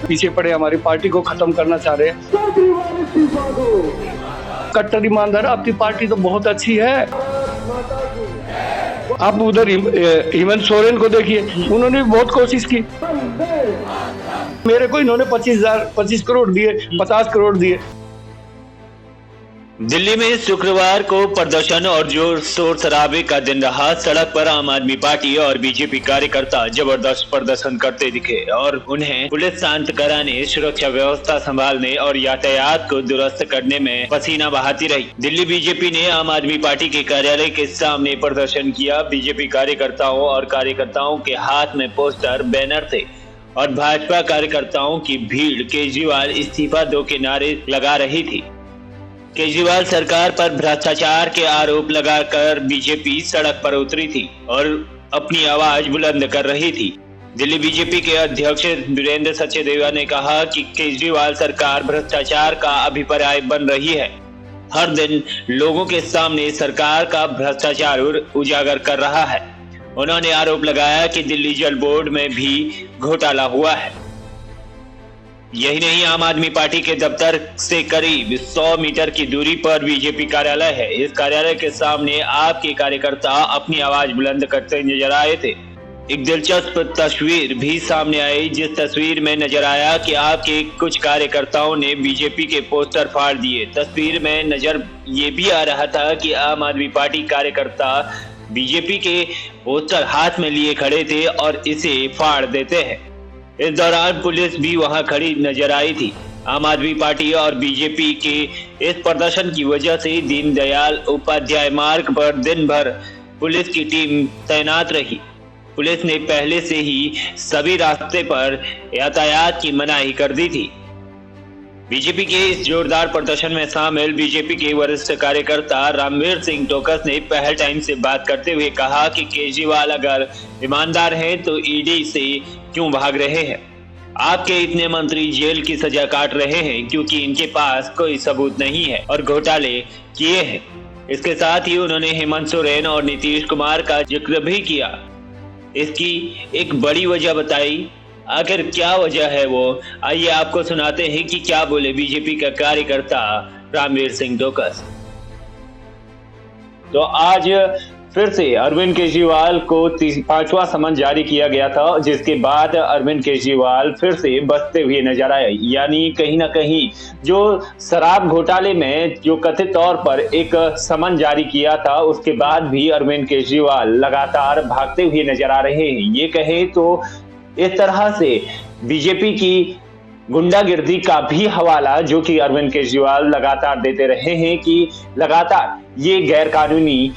पीछे पड़े हमारी पार्टी को खत्म करना चाह रहे हैं। कट्टर ईमानदार, आपकी पार्टी तो बहुत अच्छी है। आप उधर हेमंत सोरेन को देखिए, उन्होंने भी बहुत कोशिश की। मेरे को इन्होंने 25 करोड़ दिए, 50 करोड़ दिए। दिल्ली में शुक्रवार को प्रदर्शन और जोर शोर शराबे का दिन रहा। सड़क पर आम आदमी पार्टी और बीजेपी कार्यकर्ता जबरदस्त प्रदर्शन करते दिखे और उन्हें पुलिस शांत कराने, सुरक्षा व्यवस्था संभालने और यातायात को दुरुस्त करने में पसीना बहाती रही। दिल्ली बीजेपी ने आम आदमी पार्टी के कार्यालय के सामने प्रदर्शन किया। बीजेपी कार्यकर्ताओं और कार्यकर्ताओं के हाथ में पोस्टर, बैनर थे और भाजपा कार्यकर्ताओं की भीड़ केजरीवाल इस्तीफा दो के नारे लगा रही थी। केजरीवाल सरकार पर भ्रष्टाचार के आरोप लगाकर बीजेपी सड़क पर उतरी थी और अपनी आवाज बुलंद कर रही थी। दिल्ली बीजेपी के अध्यक्ष वीरेंद्र सचदेवा ने कहा कि केजरीवाल सरकार भ्रष्टाचार का अभिप्राय बन रही है। हर दिन लोगों के सामने सरकार का भ्रष्टाचार उजागर कर रहा है। उन्होंने आरोप लगाया कि दिल्ली जल बोर्ड में भी घोटाला हुआ है। यही नहीं, आम आदमी पार्टी के दफ्तर से करीब 100 मीटर की दूरी पर बीजेपी कार्यालय है। इस कार्यालय के सामने आपके कार्यकर्ता अपनी आवाज बुलंद करते नजर आए थे। एक दिलचस्प तस्वीर भी सामने आई, जिस तस्वीर में नजर आया कि आपके कुछ कार्यकर्ताओं ने बीजेपी के पोस्टर फाड़ दिए। तस्वीर में नजर ये भी आ रहा था कि आम आदमी पार्टी कार्यकर्ता बीजेपी के पोस्टर हाथ में लिए खड़े थे और इसे फाड़ देते हैं। इस दौरान पुलिस भी वहां खड़ी नजर आई थी। आम आदमी पार्टी और बीजेपी के इस प्रदर्शन की वजह से दीनदयाल उपाध्याय मार्ग पर दिन भर पुलिस की टीम तैनात रही। पुलिस ने पहले से ही सभी रास्ते पर यातायात की मनाही कर दी थी। बीजेपी के इस जोरदार प्रदर्शन में शामिल बीजेपी के वरिष्ठ कार्यकर्ता रामवीर सिंह टोकस ने पहल टाइम से बात करते हुए कहा कि केजरीवाल अगर ईमानदार हैं तो ईडी से क्यों भाग रहे हैं? आपके इतने मंत्री जेल की सजा काट रहे हैं क्योंकि इनके पास कोई सबूत नहीं है और घोटाले किए हैं। इसके साथ ही उन्होंने हेमंत सोरेन और नीतीश कुमार का जिक्र भी किया। इसकी एक बड़ी वजह बताई। आखिर क्या वजह है वो, आइए आपको सुनाते हैं कि क्या बोले बीजेपी का कार्यकर्ता रामवीर सिंह टोकस। तो आज फिर से अरविंद केजरीवाल को 5वां समन जारी किया गया था, जिसके बाद अरविंद केजरीवाल फिर से बचते हुए नजर आए। यानी कहीं ना कहीं जो शराब घोटाले में जो कथित तौर पर एक समन जारी किया था, उसके बाद भी अरविंद केजरीवाल लगातार भागते हुए नजर आ रहे हैं। ये कहे तो इस तरह से बीजेपी की गुंडागिर्दी का भी हवाला जो कि अरविंद केजरीवाल लगातार देते रहे हैं कि लगातार ये गैर कानूनी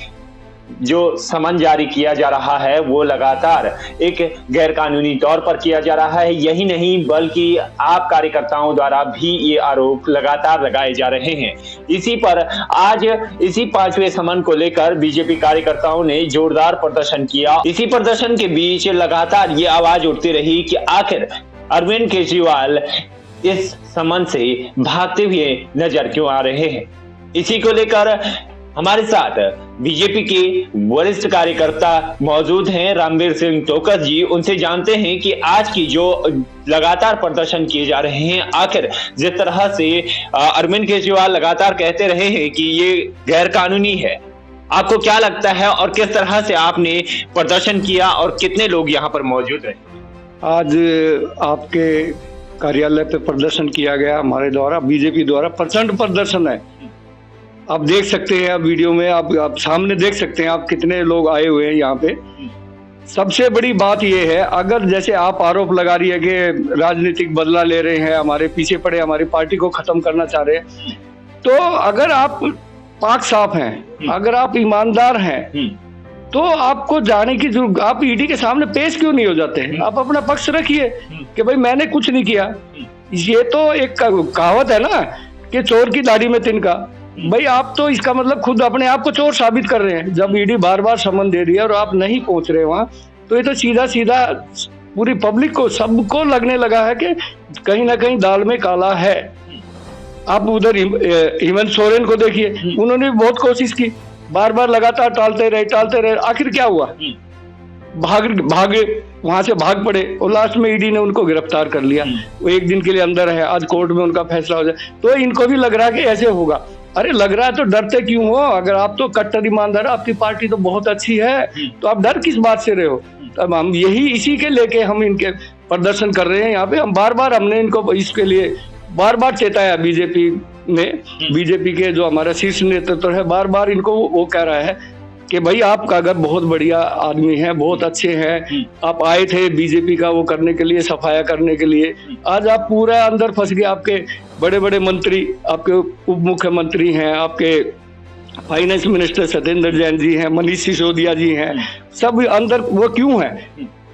जो समन जारी किया जा रहा है वो लगातार एक गैर कानूनी तौर पर किया जा रहा है। यही नहीं बल्कि आप कार्यकर्ताओं द्वारा भी ये आरोप लगातार लगाए जा रहे हैं। इसी पर आज इसी 5वें समन को लेकर बीजेपी कार्यकर्ताओं ने जोरदार प्रदर्शन किया। इसी प्रदर्शन के बीच लगातार ये आवाज उठती रही कि आखिर अरविंद केजरीवाल इस समन से भागते हुए नजर क्यों आ रहे हैं। इसी को लेकर हमारे साथ बीजेपी के वरिष्ठ कार्यकर्ता मौजूद हैं, रामवीर सिंह टोकस जी। उनसे जानते हैं कि आज की जो लगातार प्रदर्शन किए जा रहे हैं, आखिर जिस तरह से अरविंद केजरीवाल लगातार कहते रहे हैं कि ये गैर कानूनी है, आपको क्या लगता है और किस तरह से आपने प्रदर्शन किया और कितने लोग यहाँ पर मौजूद रहे? आज आपके कार्यालय पे प्रदर्शन किया गया हमारे द्वारा, बीजेपी द्वारा। प्रचंड प्रदर्शन है, आप देख सकते हैं। आप वीडियो में आप सामने देख सकते हैं आप कितने लोग आए हुए हैं यहाँ पे। सबसे बड़ी बात यह है, अगर जैसे आप आरोप लगा रही है कि राजनीतिक बदला ले रहे हैं, हमारे पीछे पड़े हमारी पार्टी को खत्म करना चाह रहे हैं, तो अगर आप पाक साफ हैं, अगर आप ईमानदार हैं, तो आपको जाने की जरूरत, आप ईडी के सामने पेश क्यों नहीं हो जाते हैं? आप अपना पक्ष रखिए कि भाई मैंने कुछ नहीं किया। ये तो एक कहावत है ना कि चोर की दाढ़ी में तिनका। भाई आप तो इसका मतलब खुद अपने आप को चोर साबित कर रहे हैं। जब ईडी बार बार समन दे रही है और आप नहीं पहुंच रहे वहां, तो ये तो सीधा सीधा पूरी पब्लिक को, सबको लगने लगा है कि कहीं ना कहीं दाल में काला है। आप उधर हेमंत सोरेन को देखिए, उन्होंने भी बहुत कोशिश की, बार बार लगातार टालते रहे। आखिर क्या हुआ? भागे, वहां से भाग पड़े और लास्ट में ईडी ने उनको गिरफ्तार कर लिया। वो एक दिन के लिए अंदर है, आज कोर्ट में उनका फैसला हो जाए। तो इनको भी लग रहा है कि ऐसे होगा। अरे लग रहा है तो डरते क्यों हो? अगर आप तो कट्टर ईमानदार, आपकी पार्टी तो बहुत अच्छी है, तो आप डर किस बात से रहे हो? अब हम यही इसी के लेके हम इनके प्रदर्शन कर रहे हैं यहाँ पे। हम बार हमने इनको इसके लिए बार चेताया। बीजेपी ने, बीजेपी के जो हमारा शीर्ष नेतृत्व है, बार इनको वो कह रहा है कि भाई आपका अगर बहुत बढ़िया आदमी है, बहुत अच्छे हैं, आप आए थे बीजेपी का वो करने के लिए, सफाया करने के लिए, आज आप पूरा अंदर फंस गए। आपके बड़े बड़े मंत्री, आपके उप मुख्यमंत्री हैं, आपके फाइनेंस मिनिस्टर सत्येंद्र जैन जी हैं, मनीष सिसोदिया जी हैं, सब अंदर वो क्यों है?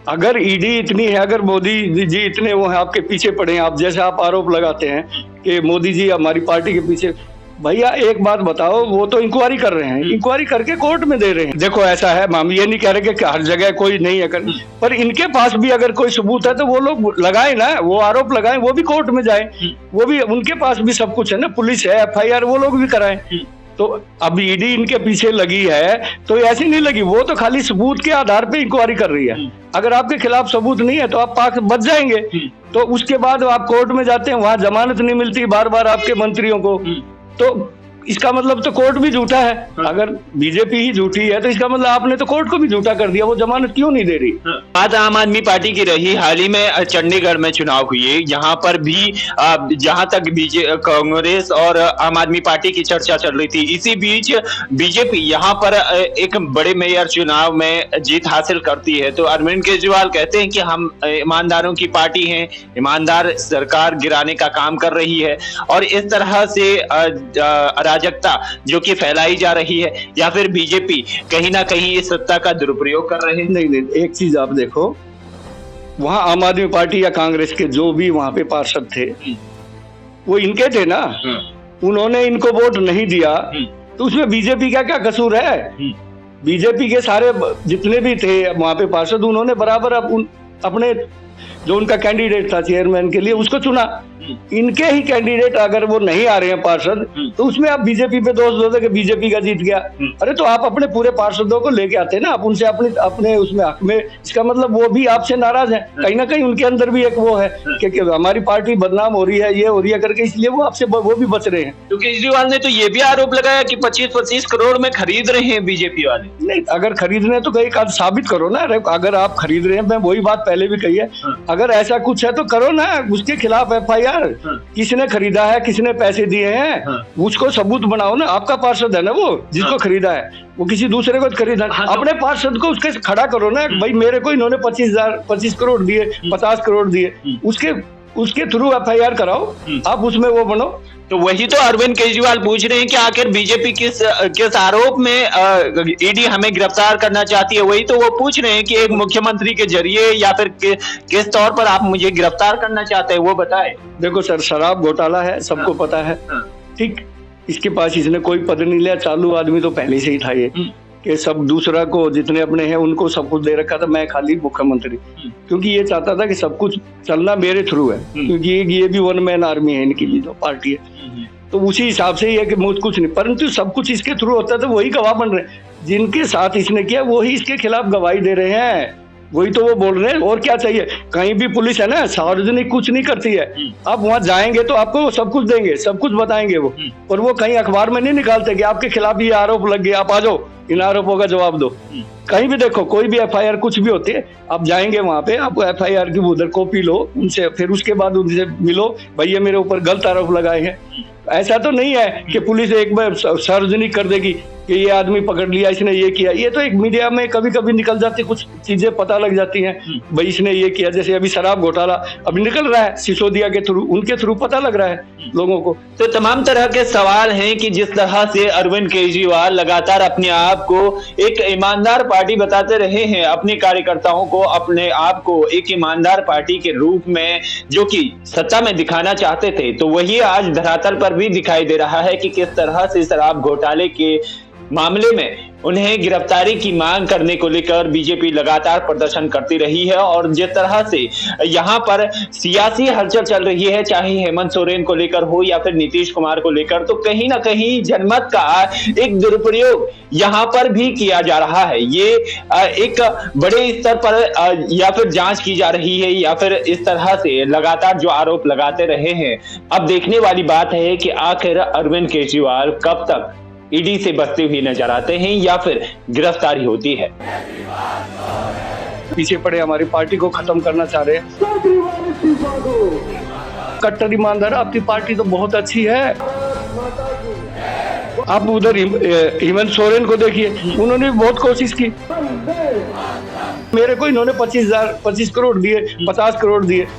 अगर ईडी इतनी है, अगर मोदी जी इतने वो हैं, आपके पीछे पड़े हैं, आप जैसे आप आरोप लगाते हैं कि मोदी जी हमारी पार्टी के पीछे, भैया एक बात बताओ, वो तो इंक्वायरी कर रहे हैं, इंक्वायरी करके कोर्ट में दे रहे हैं। देखो ऐसा है, हम ये नहीं कह रहे कि हर जगह कोई नहीं है पर इनके पास भी अगर कोई सबूत है तो वो लोग लगाए ना, वो आरोप लगाए, वो भी कोर्ट में जाए, वो भी, उनके पास भी सब कुछ है ना, पुलिस है, FIR वो लोग भी कराएं। तो अब ईडी इनके पीछे लगी है तो ऐसी नहीं लगी, वो तो खाली सबूत के आधार पे इंक्वायरी कर रही है। अगर आपके खिलाफ सबूत नहीं है तो आप पाक बच जाएंगे। तो उसके बाद आप कोर्ट में जाते हैं, वहां जमानत नहीं मिलती बार आपके मंत्रियों को, तो इसका मतलब तो कोर्ट भी झूठा है। अगर बीजेपी ही झूठी है तो इसका मतलब आपने तो कोर्ट को भी झूठा कर दिया, वो जमानत क्यों नहीं दे रही? बात आम आदमी पार्टी की रही। हाल ही में चंडीगढ़ में चुनाव हुए, यहाँ पर भी जहां तक कांग्रेस और आम आदमी पार्टी की चर्चा चल रही थी, इसी बीच बीजेपी यहाँ पर एक बड़े मेयर चुनाव में जीत हासिल करती है। तो अरविंद केजरीवाल कहते हैं कि हम ईमानदारों की पार्टी हैं, ईमानदार सरकार गिराने का काम कर रही है, और इस तरह से अराजकता जो कि फैलाई जा रही है, या फिर बीजेपी कहीं ना कहीं इस सत्ता का दुरुपयोग कर रहे हैं? नहीं, एक चीज आप देखो, वहां आम आदमी पार्टी या कांग्रेस के जो भी वहां पे पार्षद थे वो इनके थे ना, उन्होंने इनको वोट नहीं दिया, तो उसमें बीजेपी का क्या कसूर है? बीजेपी के सारे जितने भी थे वहां पे पार्षद, उन्होंने बराबर अपने जो उनका कैंडिडेट था चेयरमैन के लिए उसको चुना। इनके ही कैंडिडेट अगर वो नहीं आ रहे हैं पार्षद, तो उसमें आप बीजेपी पे दोष दो कि बीजेपी का जीत गया। अरे तो आप अपने पूरे पार्षदों को लेके आते ना, आप उनसे अपने उसमें हक में, इसका मतलब वो भी आपसे नाराज है। कहीं ना कहीं उनके अंदर भी एक वो है कि हमारी पार्टी बदनाम हो रही है, ये हो रही है करके, इसलिए वो आपसे वो भी बच रहे हैं। तो केजरीवाल ने तो ये भी आरोप लगाया कि 25-25 करोड़ में खरीद रहे हैं बीजेपी वाले। नहीं, अगर खरीदने तो कहीं साबित करो ना। अगर आप खरीद रहे हैं, मैं वही बात पहले भी कही है, अगर ऐसा कुछ है तो करो ना, उसके खिलाफ FIR, किसने खरीदा है, किसने पैसे दिए हैं, उसको सबूत बनाओ ना। आपका पार्षद है ना वो, जिसको खरीदा है, वो किसी दूसरे को खरीदा, अपने पार्षद को उसके खड़ा करो ना, भाई मेरे को इन्होंने 25 करोड़ दिए, 50 करोड़ दिए, उसके थ्रू FIR कराओ, आप उसमें वो बनो। तो वही तो अरविंद केजरीवाल पूछ रहे हैं कि आखिर बीजेपी किस आरोप में ईडी हमें गिरफ्तार करना चाहती है। वही तो वो पूछ रहे हैं कि एक मुख्यमंत्री के जरिए या फिर किस तौर पर आप मुझे गिरफ्तार करना चाहते हैं, वो बताए। देखो सर, शराब घोटाला है, सबको पता है, ठीक। इसके पास इसने कोई पद नहीं लिया, चालू आदमी तो पहले से ही था ये, कि सब दूसरा को जितने अपने हैं उनको सब कुछ दे रखा था, मैं खाली मुख्यमंत्री, क्योंकि ये चाहता था कि सब कुछ चलना मेरे थ्रू है, क्योंकि ये भी वन मैन आर्मी है, इनकी भी जो पार्टी है, तो उसी हिसाब से ही है कि मुझ कुछ नहीं, परंतु सब कुछ इसके थ्रू होता है। तो वही गवाह बन रहे हैं, जिनके साथ इसने किया वही इसके खिलाफ गवाही दे रहे हैं, वही तो वो बोल रहे हैं। और क्या चाहिए? कहीं भी पुलिस है ना, सार्वजनिक कुछ नहीं करती है। आप वहां जाएंगे तो आपको सब कुछ देंगे, सब कुछ बताएंगे वो, और वो कहीं अखबार में नहीं निकालते कि आपके खिलाफ ये आरोप लग गया, आप आ जाओ, इन आरोपों का जवाब दो। कहीं भी देखो, कोई भी FIR कुछ भी होती है, आप जाएंगे वहां पे, आपको FIR की उधर कॉपी लो उनसे, फिर उसके बाद उनसे मिलो, भाई ये मेरे ऊपर गलत आरोप लगाए हैं। ऐसा तो नहीं है कि पुलिस एक बार सार्वजनिक कर देगी कि ये आदमी पकड़ लिया, इसने ये किया। ये तो एक मीडिया में कभी कभी निकल जाती, कुछ चीजें पता लग जाती हैं, भाई इसने ये किया। जैसे अभी शराब घोटाला अभी निकल रहा है सिसोदिया के थ्रू, उनके थ्रू पता लग रहा है लोगों को। तो तमाम तरह के सवाल हैं कि जिस तरह से अरविंद केजरीवाल लगातार अपने आप को एक ईमानदार पार्टी बताते रहे हैं, अपने कार्यकर्ताओं को अपने आप को एक ईमानदार पार्टी के रूप में जो कि सत्ता में दिखाना चाहते थे, तो वही आज धरातल पर भी दिखाई दे रहा है कि किस तरह से शराब घोटाले के मामले में उन्हें गिरफ्तारी की मांग करने को लेकर बीजेपी लगातार प्रदर्शन करती रही है। और जिस तरह से यहाँ पर सियासी हलचल चल रही है, चाहे हेमंत सोरेन को लेकर हो या फिर नीतीश कुमार को लेकर, तो कहीं ना कहीं जनमत का एक दुरुपयोग यहाँ पर भी किया जा रहा है। ये एक बड़े स्तर पर या फिर जांच की जा रही है, या फिर इस तरह से लगातार जो आरोप लगाते रहे हैं। अब देखने वाली बात है कि आखिर अरविंद केजरीवाल कब तक ईडी से बचते हुए नजर आते हैं या फिर गिरफ्तारी होती है। पीछे पड़े हमारी पार्टी को खत्म करना चाह रहे हैं। कट्टर ईमानदार, आपकी पार्टी तो बहुत अच्छी है। आप उधर हेमंत सोरेन को देखिए, उन्होंने भी बहुत कोशिश की। मेरे को इन्होंने 25 करोड़ दिए, 50 करोड़ दिए।